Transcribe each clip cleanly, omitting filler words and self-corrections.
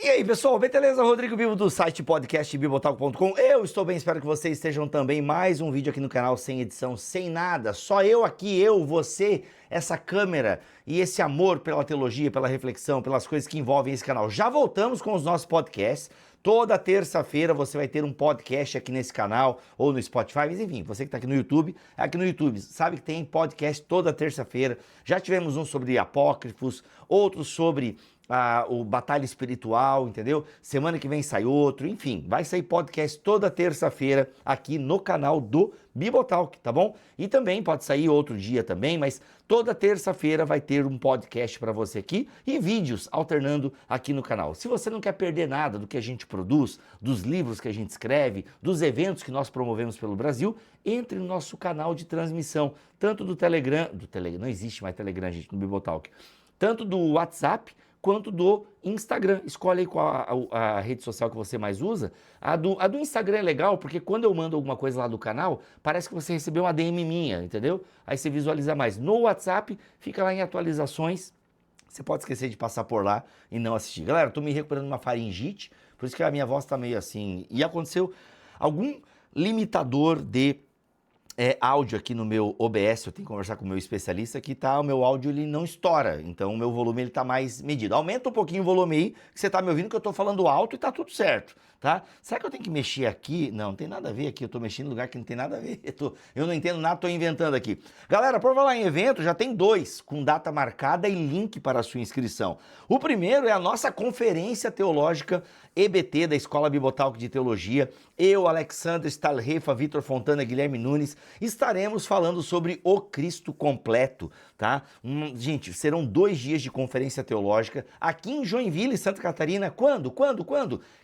E aí, pessoal, beleza? Rodrigo Bibo do site podcastbibotalk.com. Eu estou bem, espero que vocês estejam também. Mais um vídeo aqui no canal, sem edição, sem nada. Só eu aqui, você, essa câmera e esse amor pela teologia, pela reflexão, pelas coisas que envolvem esse canal. Já voltamos com os nossos podcasts. Toda terça-feira você vai ter um podcast aqui nesse canal ou no Spotify, mas enfim, você que está aqui no YouTube, sabe que tem podcast toda terça-feira. Já tivemos um sobre apócrifos, outros sobre o Batalha Espiritual, entendeu? Semana que vem sai outro, enfim, vai sair podcast toda terça-feira aqui no canal do Bibotalk, tá bom? E também pode sair outro dia também, mas toda terça-feira vai ter um podcast para você aqui e vídeos alternando aqui no canal. Se você não quer perder nada do que a gente produz, dos livros que a gente escreve, dos eventos que nós promovemos pelo Brasil, entre no nosso canal de transmissão, tanto do Telegram, não existe mais Telegram, gente, no Bibotalk, tanto do WhatsApp, quanto do Instagram. Escolhe aí qual a rede social que você mais usa. A do Instagram é legal, porque quando eu mando alguma coisa lá do canal, parece que você recebeu uma DM minha, entendeu? Aí você visualiza mais. No WhatsApp, fica lá em atualizações. Você pode esquecer de passar por lá e não assistir. Galera, eu tô me recuperando de uma faringite, por isso que a minha voz tá meio assim. E aconteceu algum limitador de áudio aqui no meu OBS, eu tenho que conversar com o meu especialista, que o meu áudio ele não estoura, então o meu volume ele tá mais medido. Aumenta um pouquinho o volume aí, que você tá me ouvindo que eu tô falando alto e tá tudo certo, tá? Será que eu tenho que mexer aqui? Não tem nada a ver aqui, eu tô mexendo em lugar que não tem nada a ver, eu não entendo nada, tô inventando aqui. Galera, por falar em evento, já tem 2 com data marcada e link para a sua inscrição. O primeiro é a nossa Conferência Teológica EBT da Escola Bibotalk de Teologia. Eu, Alexandre Stalrefa, Vitor Fontana, Guilherme Nunes, estaremos falando sobre o Cristo completo, tá? Gente, serão 2 dias de conferência teológica aqui em Joinville, Santa Catarina. Quando?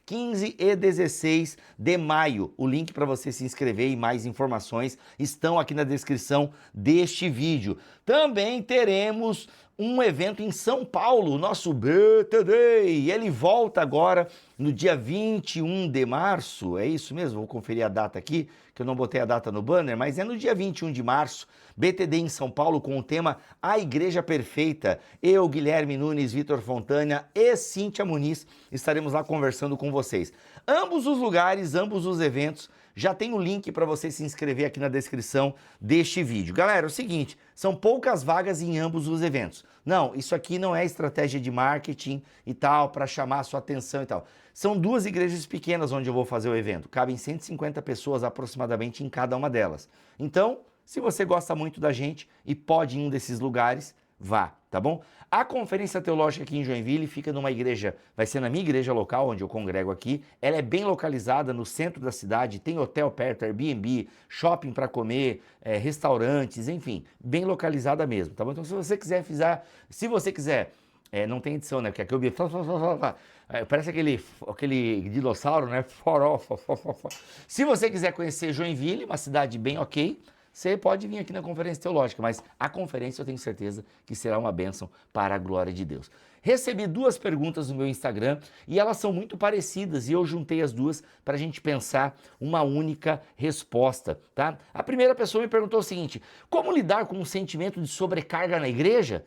15 e 16 de maio. O link para você se inscrever e mais informações estão aqui na descrição deste vídeo. Também teremos um evento em São Paulo, o nosso BTD, e ele volta agora no dia 21 de março, é isso mesmo? Vou conferir a data aqui, que eu não botei a data no banner, mas é no dia 21 de março, BTD em São Paulo, com o tema A Igreja Perfeita. Eu, Guilherme Nunes, Vitor Fontana e Cíntia Muniz estaremos lá conversando com vocês. Ambos os lugares, ambos os eventos, já tem o link para você se inscrever aqui na descrição deste vídeo. Galera, é o seguinte, são poucas vagas em ambos os eventos. Não, isso aqui não é estratégia de marketing e tal, para chamar a sua atenção e tal. São 2 igrejas pequenas onde eu vou fazer o evento. Cabem 150 pessoas aproximadamente em cada uma delas. Então, se você gosta muito da gente e pode ir em um desses lugares, vá, tá bom? A Conferência Teológica aqui em Joinville fica numa igreja, vai ser na minha igreja local, onde eu congrego aqui. Ela é bem localizada no centro da cidade, tem hotel perto, Airbnb, shopping para comer, restaurantes, enfim, bem localizada mesmo, tá bom? Então se você quiser, não tem edição, né? Porque aqui eu vi, parece aquele dinossauro, né? Se você quiser conhecer Joinville, uma cidade bem ok, você pode vir aqui na Conferência Teológica, mas a conferência eu tenho certeza que será uma bênção para a glória de Deus. Recebi 2 perguntas no meu Instagram e elas são muito parecidas e eu juntei as 2 para a gente pensar uma única resposta, tá? A primeira pessoa me perguntou o seguinte: como lidar com um sentimento de sobrecarga na igreja?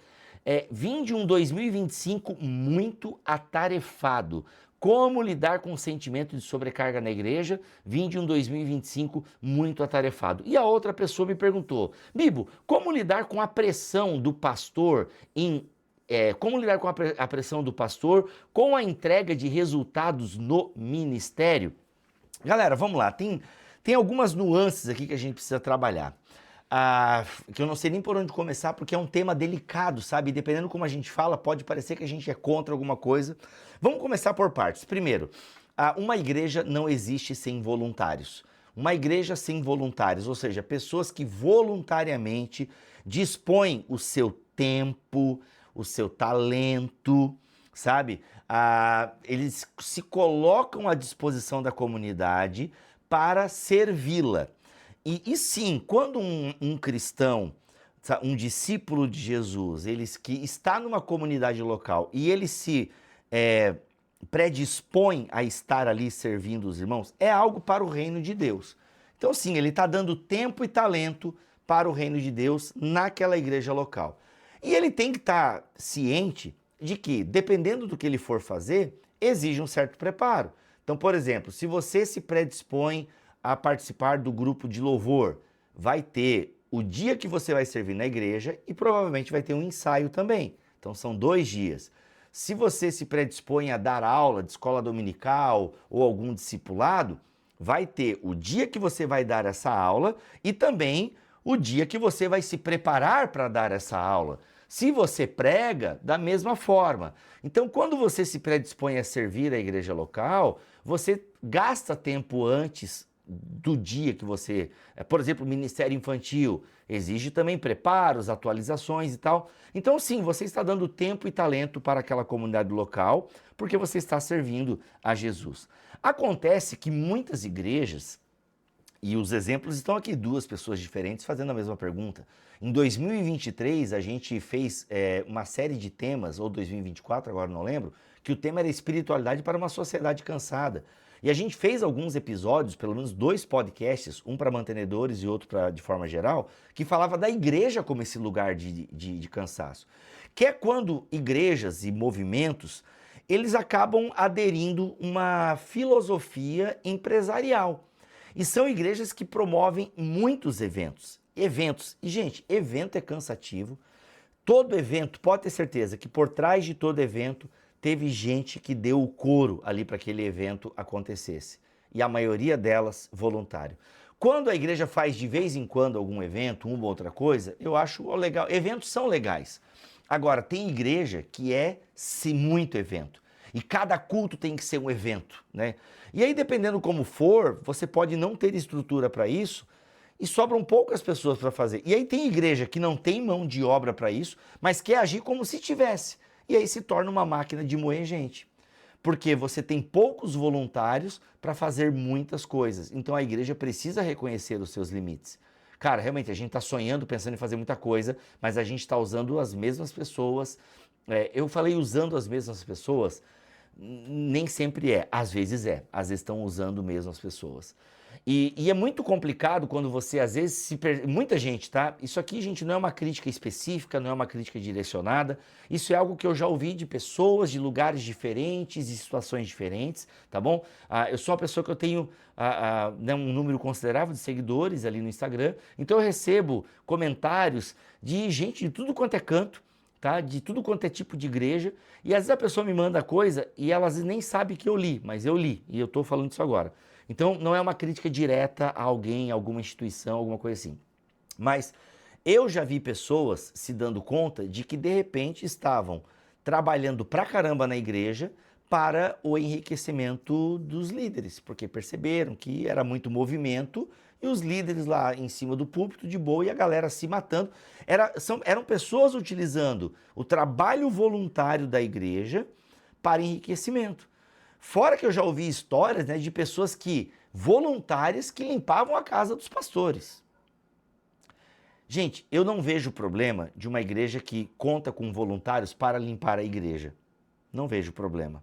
Vim de um 2025 muito atarefado. Como lidar com o sentimento de sobrecarga na igreja? Vim de um 2025 muito atarefado. E a outra pessoa me perguntou: Bibo, como lidar com a pressão do pastor como lidar com a pressão do pastor com a entrega de resultados no ministério? Galera, vamos lá. Tem algumas nuances aqui que a gente precisa trabalhar. Que eu não sei nem por onde começar, porque é um tema delicado, sabe? Dependendo como a gente fala, pode parecer que a gente é contra alguma coisa. Vamos começar por partes. Primeiro, uma igreja não existe sem voluntários. Uma igreja sem voluntários, ou seja, pessoas que voluntariamente dispõem o seu tempo, o seu talento, sabe? Eles se colocam à disposição da comunidade para servi-la. E sim, quando um cristão, um discípulo de Jesus, que está numa comunidade local e ele se predispõe a estar ali servindo os irmãos, é algo para o reino de Deus. Então sim, ele está dando tempo e talento para o reino de Deus naquela igreja local. E ele tem que estar ciente de que, dependendo do que ele for fazer, exige um certo preparo. Então, por exemplo, se você se predispõe a participar do grupo de louvor, vai ter o dia que você vai servir na igreja e provavelmente vai ter um ensaio também. Então são 2 dias. Se você se predispõe a dar aula de escola dominical ou algum discipulado, vai ter o dia que você vai dar essa aula e também o dia que você vai se preparar para dar essa aula. Se você prega, da mesma forma. Então, quando você se predispõe a servir a igreja local, você gasta tempo antes do dia que você... Por exemplo, o Ministério Infantil exige também preparos, atualizações e tal. Então, sim, você está dando tempo e talento para aquela comunidade local, porque você está servindo a Jesus. Acontece que muitas igrejas, e os exemplos estão aqui, 2 pessoas diferentes fazendo a mesma pergunta. Em 2023, a gente fez uma série de temas, ou 2024, agora não lembro, que o tema era espiritualidade para uma sociedade cansada. E a gente fez alguns episódios, pelo menos 2 podcasts, um para mantenedores e outro de forma geral, que falava da igreja como esse lugar de cansaço. Que é quando igrejas e movimentos, eles acabam aderindo uma filosofia empresarial. E são igrejas que promovem muitos eventos. E, gente, evento é cansativo. Todo evento, pode ter certeza que por trás de todo evento teve gente que deu o couro ali para aquele evento acontecesse. E a maioria delas voluntário. Quando a igreja faz de vez em quando algum evento, uma ou outra coisa, eu acho legal. Eventos são legais. Agora, tem igreja que se muito evento. E cada culto tem que ser um evento, né? E aí, dependendo como for, você pode não ter estrutura para isso e sobram poucas pessoas para fazer. E aí tem igreja que não tem mão de obra para isso, mas quer agir como se tivesse. E aí se torna uma máquina de moer gente. Porque você tem poucos voluntários para fazer muitas coisas. Então a igreja precisa reconhecer os seus limites. Cara, realmente a gente está sonhando, pensando em fazer muita coisa, mas a gente está usando as mesmas pessoas. Eu falei usando as mesmas pessoas, nem sempre às vezes estão usando mesmo as pessoas. E é muito complicado quando você, às vezes, muita gente, tá? Isso aqui, gente, não é uma crítica específica, não é uma crítica direcionada. Isso é algo que eu já ouvi de pessoas, de lugares diferentes, de situações diferentes, tá bom? Eu sou uma pessoa que eu tenho um número considerável de seguidores ali no Instagram, então eu recebo comentários de gente de tudo quanto é canto, tá? De tudo quanto é tipo de igreja, e às vezes a pessoa me manda coisa e ela às vezes nem sabe que eu li, mas eu li, e eu estou falando isso agora. Então não é uma crítica direta a alguém, a alguma instituição, alguma coisa assim. Mas eu já vi pessoas se dando conta de que de repente estavam trabalhando pra caramba na igreja para o enriquecimento dos líderes, porque perceberam que era muito movimento e os líderes lá em cima do púlpito de boa e a galera se matando. Eram pessoas utilizando o trabalho voluntário da igreja para enriquecimento. Fora que eu já ouvi histórias, né, de pessoas voluntárias que limpavam a casa dos pastores. Gente, eu não vejo problema de uma igreja que conta com voluntários para limpar a igreja. Não vejo problema.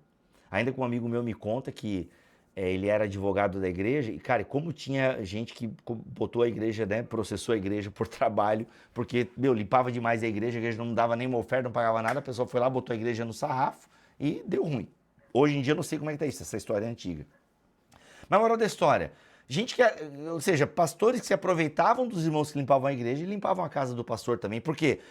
Ainda que um amigo meu me conta que ele era advogado da igreja e, cara, como tinha gente que botou a igreja, né, processou a igreja por trabalho, porque, limpava demais a igreja não dava nem uma oferta, não pagava nada, a pessoa foi lá, botou a igreja no sarrafo e deu ruim. Hoje em dia eu não sei como é que tá isso, essa história é antiga. Mas moral da história, ou seja, pastores que se aproveitavam dos irmãos que limpavam a igreja e limpavam a casa do pastor também. Por quê?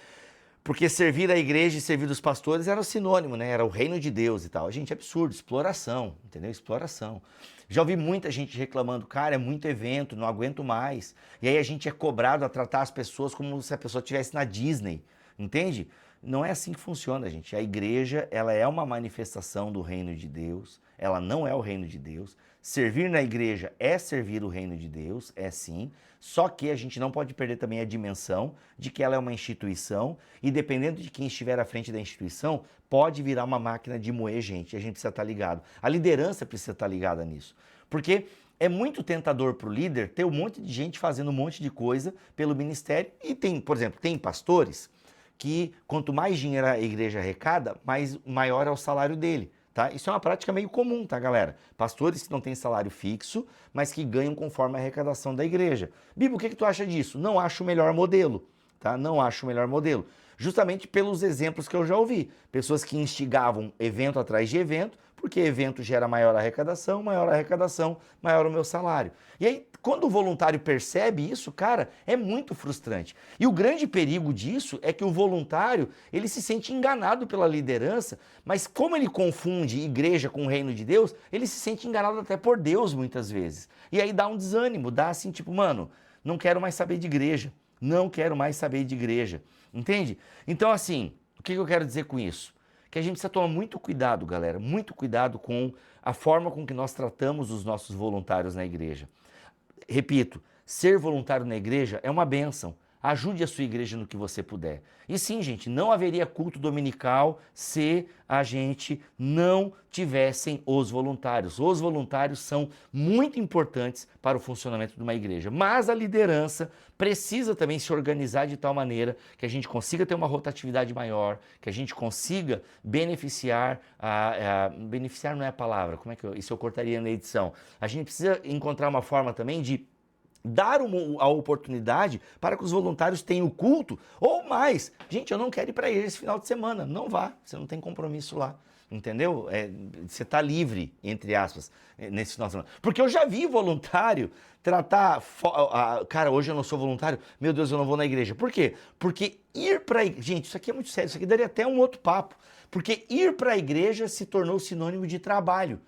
Porque servir a igreja e servir os pastores era o sinônimo, né? Era o reino de Deus e tal. Gente, é absurdo, exploração, entendeu? Exploração. Já ouvi muita gente reclamando, cara, é muito evento, não aguento mais. E aí a gente é cobrado a tratar as pessoas como se a pessoa estivesse na Disney, entende? Não é assim que funciona, gente. A igreja, ela é uma manifestação do reino de Deus, ela não é o reino de Deus. Servir na igreja é servir o reino de Deus, é sim, só que a gente não pode perder também a dimensão de que ela é uma instituição e dependendo de quem estiver à frente da instituição, pode virar uma máquina de moer gente, e a gente precisa estar ligado. A liderança precisa estar ligada nisso, porque é muito tentador para o líder ter um monte de gente fazendo um monte de coisa pelo ministério e tem, por exemplo, tem pastores que quanto mais dinheiro a igreja arrecada, maior é o salário dele, tá? Isso é uma prática meio comum, tá, galera? Pastores que não têm salário fixo, mas que ganham conforme a arrecadação da igreja. Bibo, o que tu acha disso? Não acho o melhor modelo, tá? Não acho o melhor modelo. Justamente pelos exemplos que eu já ouvi. Pessoas que instigavam evento atrás de evento, Porque evento gera maior arrecadação, maior o meu salário. E aí, quando o voluntário percebe isso, cara, é muito frustrante. E o grande perigo disso é que o voluntário, ele se sente enganado pela liderança, mas como ele confunde igreja com o reino de Deus, ele se sente enganado até por Deus muitas vezes. E aí dá um desânimo, dá assim, tipo, mano, não quero mais saber de igreja, não quero mais saber de igreja, entende? Então assim, o que eu quero dizer com isso? Que a gente precisa tomar muito cuidado, galera, muito cuidado com a forma com que nós tratamos os nossos voluntários na igreja. Repito, ser voluntário na igreja é uma bênção. Ajude a sua igreja no que você puder. E sim, gente, não haveria culto dominical se a gente não tivessem os voluntários. Os voluntários são muito importantes para o funcionamento de uma igreja. Mas a liderança precisa também se organizar de tal maneira que a gente consiga ter uma rotatividade maior, que a gente consiga beneficiar, beneficiar não é a palavra, isso eu cortaria na edição. A gente precisa encontrar uma forma também de dar a oportunidade para que os voluntários tenham o culto ou mais. Gente, eu não quero ir para a igreja esse final de semana. Não vá, você não tem compromisso lá. Entendeu? Você está livre, entre aspas, nesse final de semana. Porque eu já vi voluntário tratar... Cara, hoje eu não sou voluntário, meu Deus, eu não vou na igreja. Por quê? Porque ir para a igreja... Gente, isso aqui é muito sério, isso aqui daria até um outro papo. Porque ir para a igreja se tornou sinônimo de trabalho.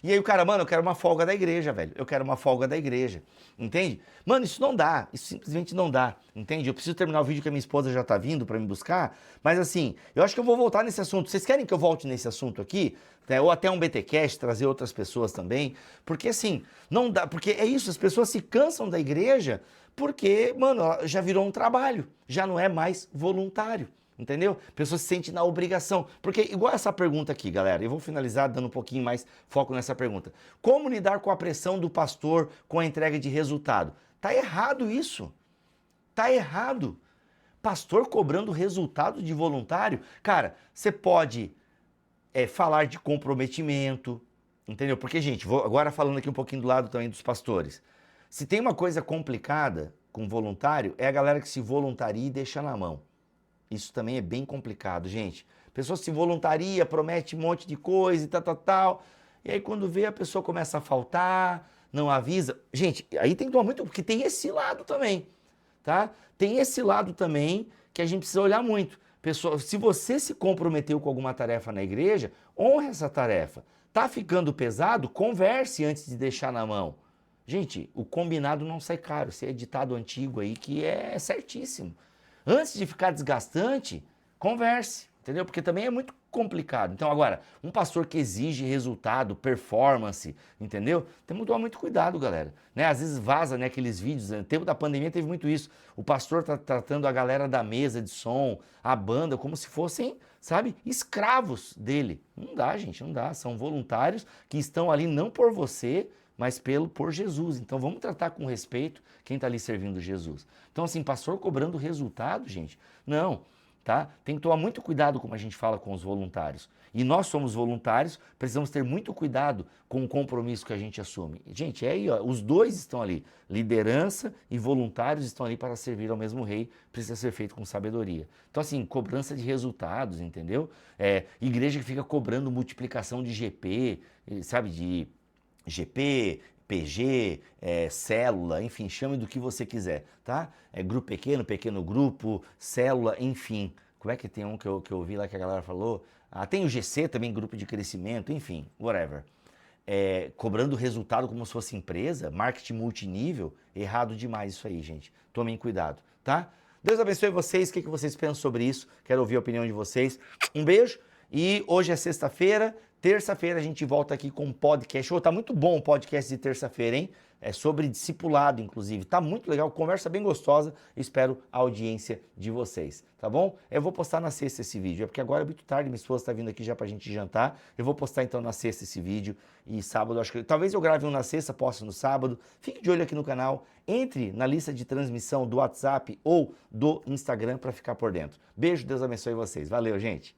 E aí o cara, mano, eu quero uma folga da igreja, velho. Eu quero uma folga da igreja. Entende? Mano, isso não dá. Isso simplesmente não dá. Entende? Eu preciso terminar o vídeo que a minha esposa já tá vindo pra me buscar. Mas assim, eu acho que eu vou voltar nesse assunto. Vocês querem que eu volte nesse assunto aqui? Ou até um BTcast, trazer outras pessoas também. Porque assim, não dá. Porque é isso, as pessoas se cansam da igreja porque, mano, já virou um trabalho. Já não é mais voluntário. Entendeu? A pessoa se sente na obrigação. Porque, igual essa pergunta aqui, galera, eu vou finalizar dando um pouquinho mais foco nessa pergunta. Como lidar com a pressão do pastor com a entrega de resultado? Tá errado isso. Tá errado. Pastor cobrando resultado de voluntário? Cara, você pode falar de comprometimento, entendeu? Porque, gente, vou agora falando aqui um pouquinho do lado também dos pastores. Se tem uma coisa complicada com voluntário, é a galera que se voluntaria e deixa na mão. Isso também é bem complicado, gente. A pessoa se voluntaria, promete um monte de coisa e tal. E aí quando vê, a pessoa começa a faltar, não avisa. Gente, aí tem que tomar muito, porque tem esse lado também, tá? Tem esse lado também que a gente precisa olhar muito. Pessoa, se você se comprometeu com alguma tarefa na igreja, honre essa tarefa. Tá ficando pesado? Converse antes de deixar na mão. Gente, o combinado não sai caro. Esse é ditado antigo aí que é certíssimo. Antes de ficar desgastante, converse, entendeu? Porque também é muito complicado. Então agora, um pastor que exige resultado, performance, entendeu? Temos que tomar muito cuidado, galera. Né? Às vezes vaza, né, aqueles vídeos, no tempo da pandemia teve muito isso. O pastor tá tratando a galera da mesa de som, a banda, como se fossem, sabe, escravos dele. Não dá, gente, não dá. São voluntários que estão ali não por você, mas por Jesus. Então vamos tratar com respeito quem está ali servindo Jesus. Então assim, pastor cobrando resultado, gente, não, tá? Tem que tomar muito cuidado como a gente fala com os voluntários. E nós somos voluntários, precisamos ter muito cuidado com o compromisso que a gente assume. Gente, aí, ó, os dois estão ali, liderança e voluntários estão ali para servir ao mesmo rei, precisa ser feito com sabedoria. Então assim, cobrança de resultados, entendeu? Igreja que fica cobrando multiplicação de GP, sabe, de GP, PG, célula, enfim, chame do que você quiser, tá? Grupo pequeno, pequeno grupo, célula, enfim. Como é que tem um que eu ouvi lá que a galera falou? Tem o GC também, grupo de crescimento, enfim, whatever. Cobrando resultado como se fosse empresa, marketing multinível, errado demais isso aí, gente. Tomem cuidado, tá? Deus abençoe vocês, o que vocês pensam sobre isso? Quero ouvir a opinião de vocês. Um beijo e hoje é sexta-feira. Terça-feira a gente volta aqui com um podcast. Tá muito bom o podcast de terça-feira, hein? É sobre discipulado, inclusive. Tá muito legal, conversa bem gostosa. Espero a audiência de vocês, tá bom? Eu vou postar na sexta esse vídeo, porque agora é muito tarde, minha esposa tá vindo aqui já pra gente jantar. Eu vou postar então na sexta esse vídeo e sábado, acho que talvez eu grave um na sexta, posto no sábado. Fique de olho aqui no canal, entre na lista de transmissão do WhatsApp ou do Instagram para ficar por dentro. Beijo, Deus abençoe vocês. Valeu, gente!